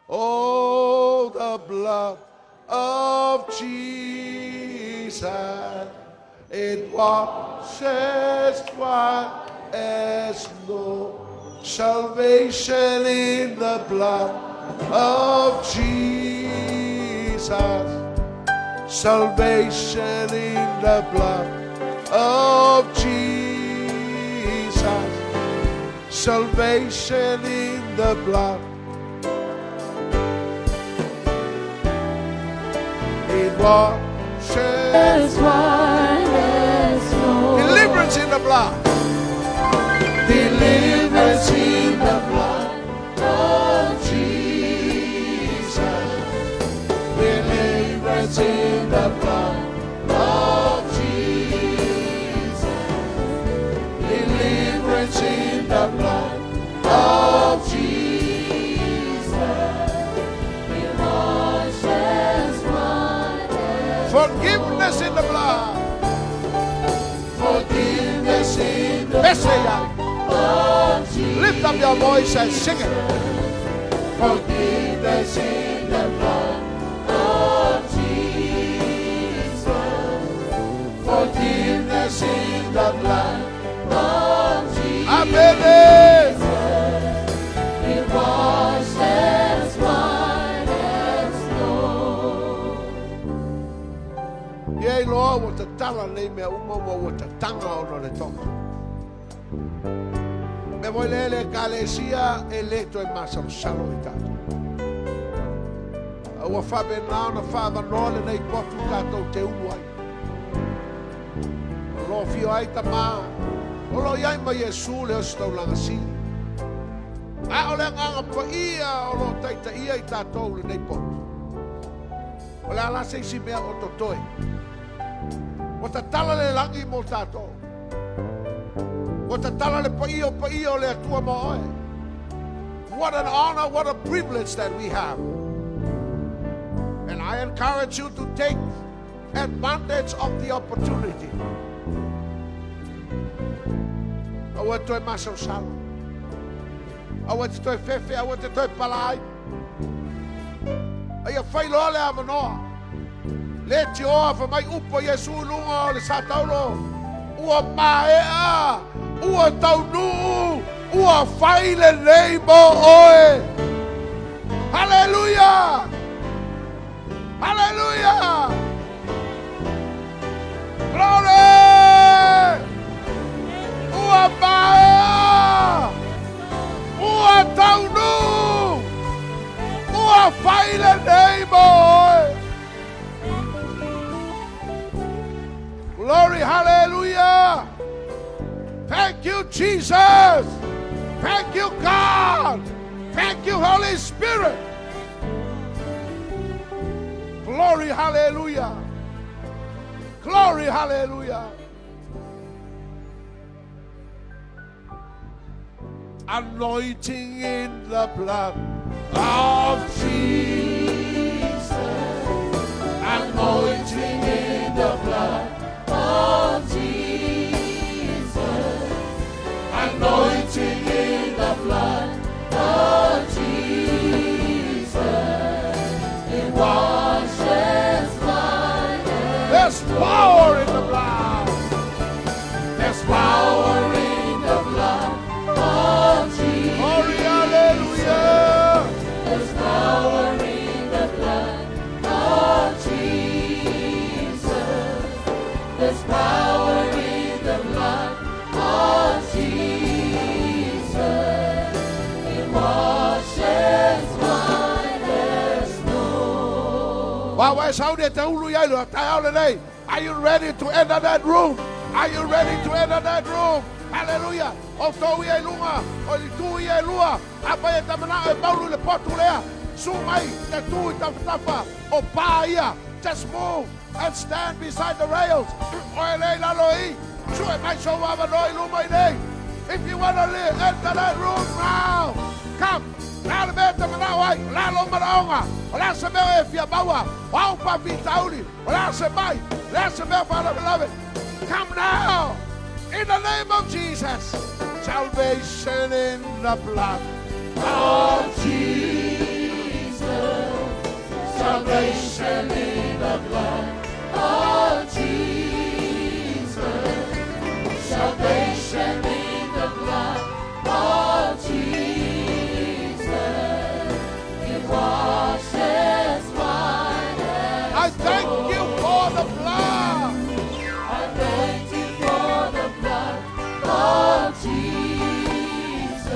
Oh, the blood of Jesus. It washes white as snow. Salvation in the blood of Jesus. Salvation in the blood of Jesus. Salvation in the blood. It washes white as snow. Deliverance in the blood. Deliverance in the blood of Jesus. Deliverance in the blood of Jesus. Deliverance in the blood of Jesus. It washes white as forgiveness in the blood. Forgiveness in the blood. Lift up your voice and sing it. Forgiveness in the blood of Jesus. Forgiveness in the blood of Jesus. I believe it washes white as snow. Yea, Lord, what the tala name me umo what the tanga on the top. Me voy lele kalesia eletto e masa salo itato. Ua fa benao na fa vanole nei potu kato te uai. Lo fio ai tama. O lo iai ma Yesu le sto langa si. A o le nganga pa ia o lo taita ia I tato le nei potu. O le ala se si mea o totoi. O ta tala le langi mo tato. What a what an honor, what a privilege that we have. And I encourage you to take advantage of the opportunity. I want to maso salo. I want to fefe, I want to palai. I fai lo le amanoa. Let you off my upo Yesu lunga le sataulo. Ua maea. Ua taunu, ua faile neighbor oe. Hallelujah! Hallelujah! Glory! Ua maea, ua taunu, ua faile neighbor oe. Glory, hallelujah! Thank you, Jesus. Thank you, God. Thank you, Holy Spirit. Glory, hallelujah. Glory, hallelujah. Anointing in the blood of Jesus. Anointing in the blood of Jesus. Anointing in the blood of Jesus. It washes white. There's power in the blood. There's power in the blood of Jesus. Glory, hallelujah. There's power in the blood of Jesus. There's power in the blood of Jesus. Are you ready to enter that room? Are you ready to enter that room? Hallelujah. Just move and stand beside the rails. If you want to live, enter that room now. Come. Lalo beta manawai, lalo manaonga. Wala sa mga efya bawa. Wao pa vitauli. Wala sa bay. Wala sa mga Father beloved. Come now. In the name of Jesus. Salvation in the blood of Jesus. Salvation in the blood of Jesus. Salvation in the blood of Jesus. It washes white as I thank you for the blood. I thank you for the blood of Jesus.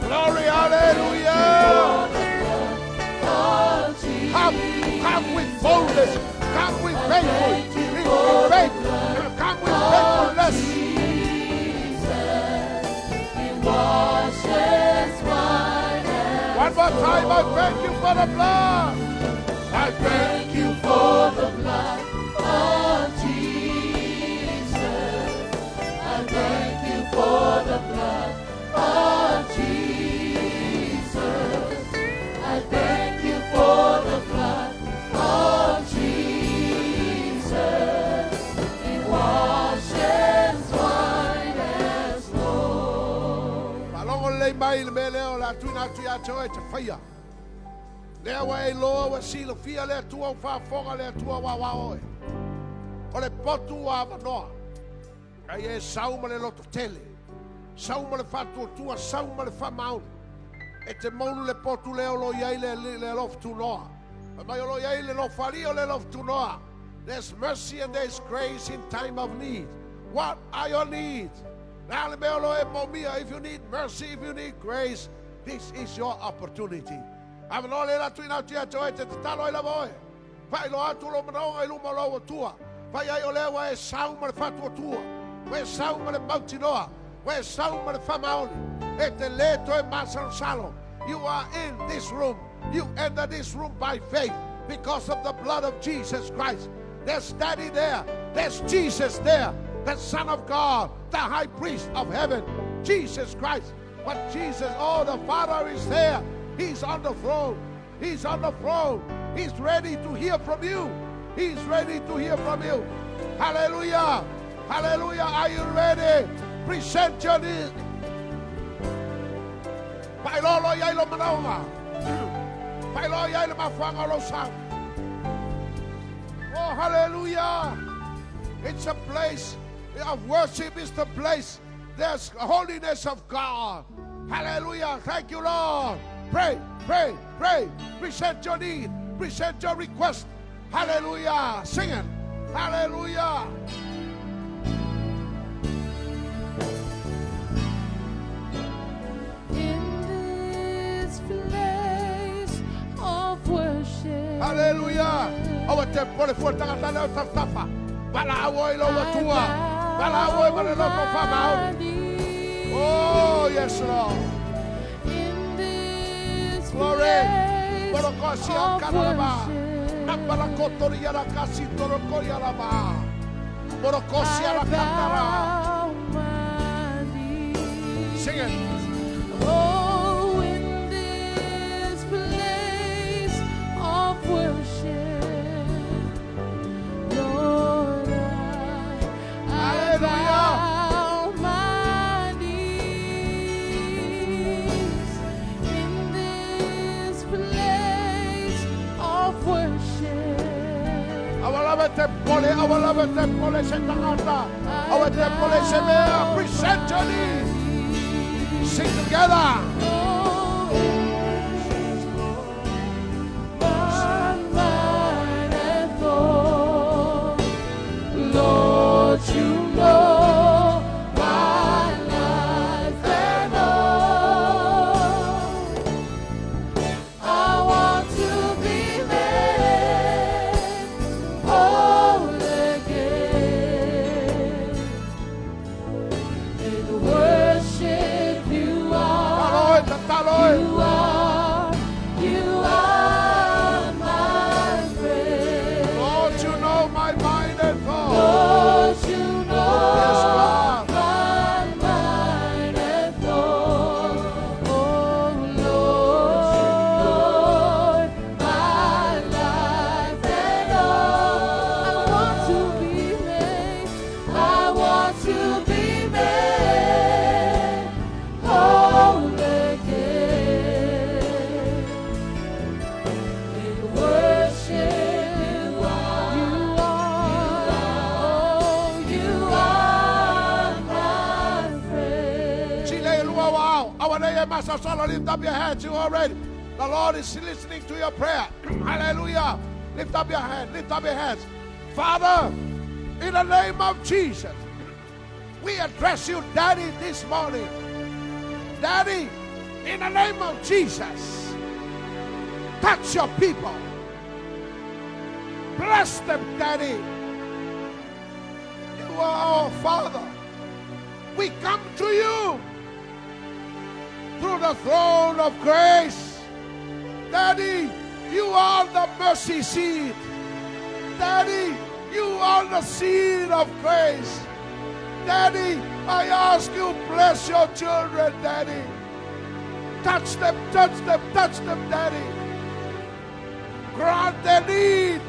Glory, hallelujah. Come with boldness. Come with faithfulness. Come with faithfulness. One more time, I thank you for the blood. I thank you for the blood of Jesus. I thank you for the blood of Jesus. I thank you for the blood of Jesus. It washes white as snow. Malongo le mai le meleo la tuina tuia choe te fire. Lea wa e loa wa silo fia lea tua ufa fonga lea tua wa oe. O le potu wa manoa. Ai e sauma le loto tele. Sauma le fatu tua, sauma le fa mauni. E te maunu le potu leo lo iai le lof tu noa. Mai lo iai le lo fario le lof tu noa. There's mercy and there's grace in time of need. What are your needs? If you need mercy, if you need grace, this is your opportunity. Avalole tu ina tia choe te talo ila voe. Vai lo atu lo manaonga i luma lo tua. Vai ai ole wa e sauma le fatu tua. Wa e sauma le mautinoa. Wa e sauma le famaoli. E te leto e masan salo. You are in this room. You enter this room by faith because of the blood of Jesus Christ. There's Daddy there. There's Jesus there. The Son of God, the High Priest of heaven, Jesus Christ. But Jesus, oh, the Father is there. He's on the throne. He's on the throne. He's ready to hear from you. He's ready to hear from you. Hallelujah. Hallelujah. Are you ready? Present your need. Pailolo yailo manaonga. Pailolo yailo mafanga lo sang. Oh, hallelujah. It's a place of worship. Is the place. There's holiness of God. Hallelujah. Thank you, Lord. Pray, pray, pray. Present your need. Present your request. Hallelujah. Sing it. Hallelujah. In this place of worship. Hallelujah. Our temple for Tangatana Tafa. Balawo ilo watua. Balawo malelo fama. Oh, yes, Lord. In this Glory. place of worship. Nambalakotoria la kasi torokoria la ba. Borokosia la I katara. bow my knees. Sing it. Oh, in this place of worship, Lord, I bow my knees. In this place of worship, Our temple se tangata. Our temple se mea. Present your need. Sing together. oh, my mind and thought, Lord, you know my life and all. I want to be made whole again. In worship you are. Apostle Solo, lift up your hands. You already. The Lord is listening to your prayer. Hallelujah. Lift up your hand. Lift up your hands. Father, in the name of Jesus, we address you, Daddy, this morning. Daddy, in the name of Jesus, touch your people. Bless them, Daddy. You are our Father. We come to you through the throne of grace. Daddy, you are the mercy seat. Daddy, you are the seed of grace. Daddy, I ask you, bless your children, Daddy. Touch them, Daddy. Grant their need.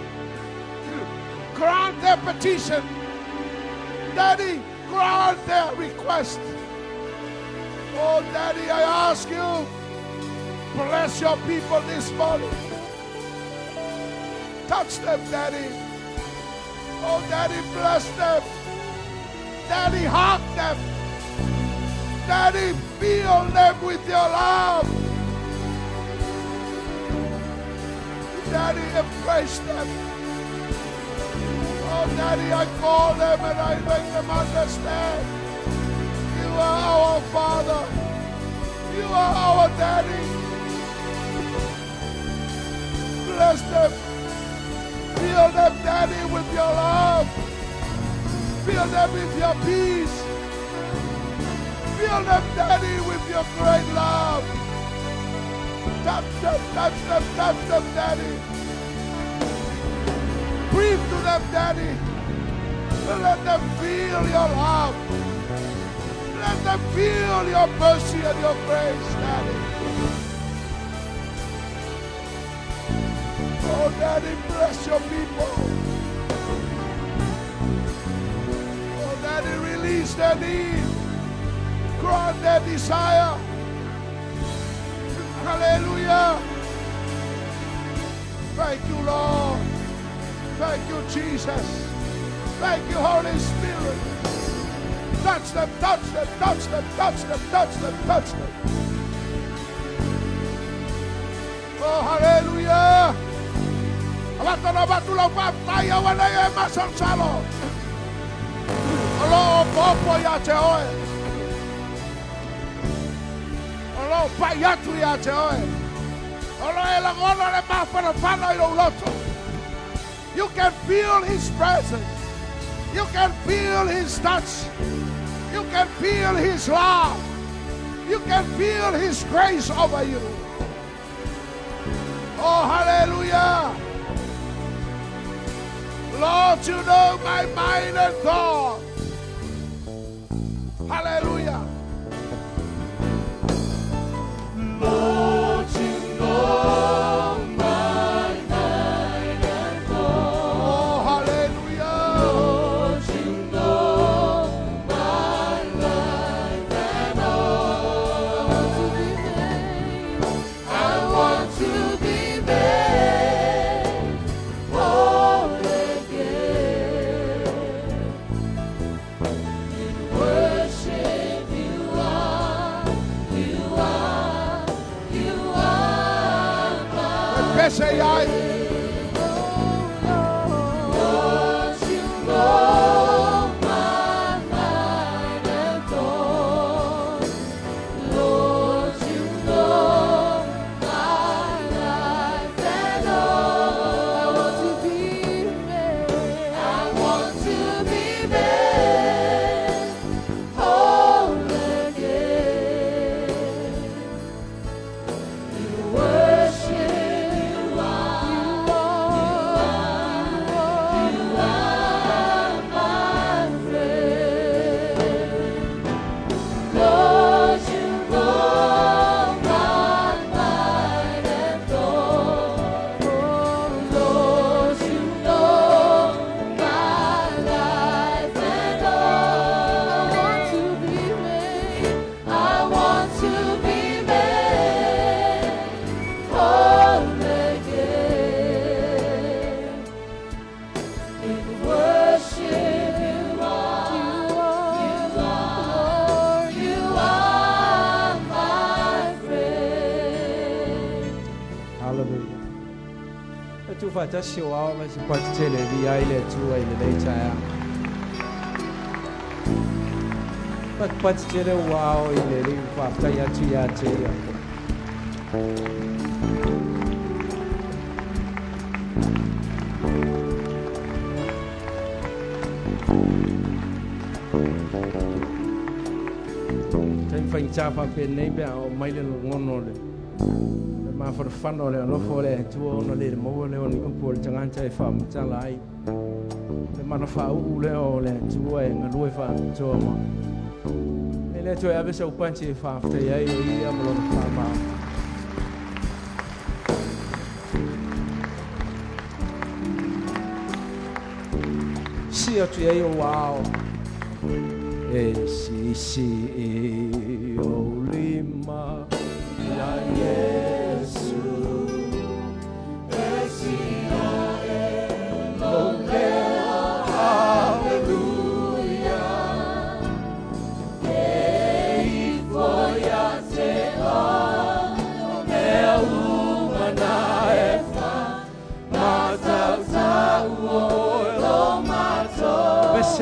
Grant their petition. Daddy, grant their request. Oh, Daddy, I ask you, bless your people this morning. Touch them, Daddy. Oh, Daddy, bless them. Daddy, hug them. Daddy, fill them with your love. Daddy, embrace them. Oh, Daddy, I call them and I make them understand. You are our Father. You are our Daddy. Bless them. Fill them, Daddy, with your love. Fill them with your peace. Fill them, Daddy, with your great love. Touch them, Daddy. Breathe to them, Daddy. Let them feel your love. Let them feel your mercy and your grace, Daddy. Oh, Daddy, bless your people. Oh, Daddy, release their need. Grant their desire. Hallelujah. Thank you, Lord. Thank you, Jesus. Thank you, Holy Spirit. Touch them, touch them, touch them, touch them, touch them, touch them. Oh, hallelujah. Abatulong papaya wala yung masansalo. Alo, popo yate oe. Alo, payatu yate oe. Alo, elangono le mafanafano yung loto. You can feel His presence. You can feel His touch. You can feel His love. You can feel His grace over you. Oh, hallelujah. Lord, you know my mind and thought. Hallelujah. Lord, you know my mind and thought. Oh, hallelujah. Lord, you know my life and all. I want to be made whole again. In worship you are my Say I. Lord, you know my mind and thought. Lord, you know my life and all. I want to be made. I want to be made whole again. In worship you are. Hallelujah. Tu fa ta show out ma si pat tele vi ai le tu ai le chaya. Pat tele wow ile le fa ta ya tu ya te ya. Tem fa incha fa pe nei be o mai le ngono le. Ma for fun ole no fole tu ono le mo le oni ko por jangan chai fam chalai le mana fa u le ole tu e nga lu fa to ma ele to ya be so panchi fa te ya i ya mo fa ma si tu ya wow si o lima ya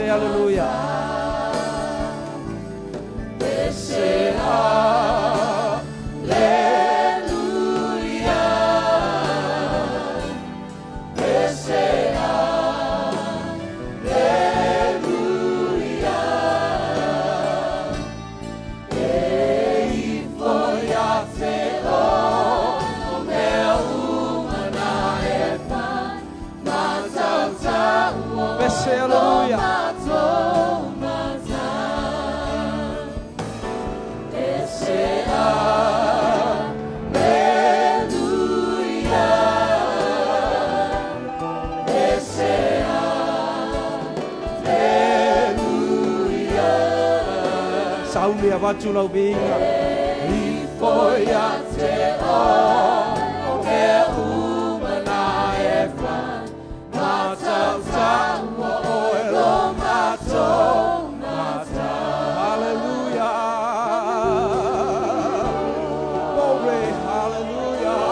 Hallelujah. Sauli avatu lau vinga I foi a te o me umana e fa mata o elo mato mata hallelujah glory hallelujah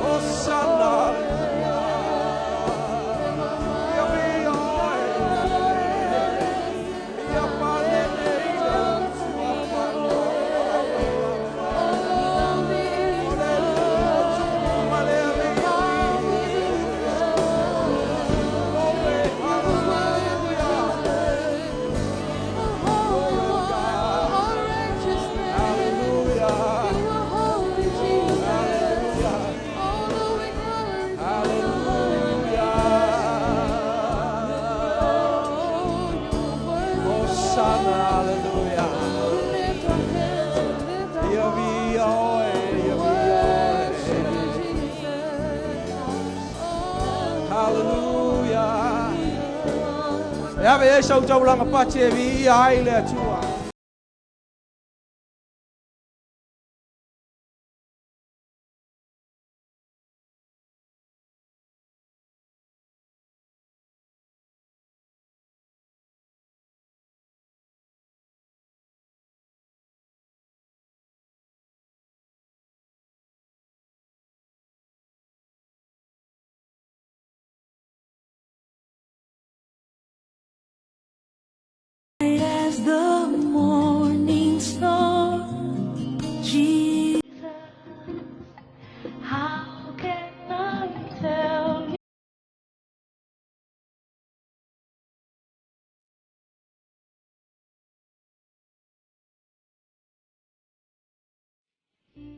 Hosanna Ya ve sau chau lang pa che vi ai le chua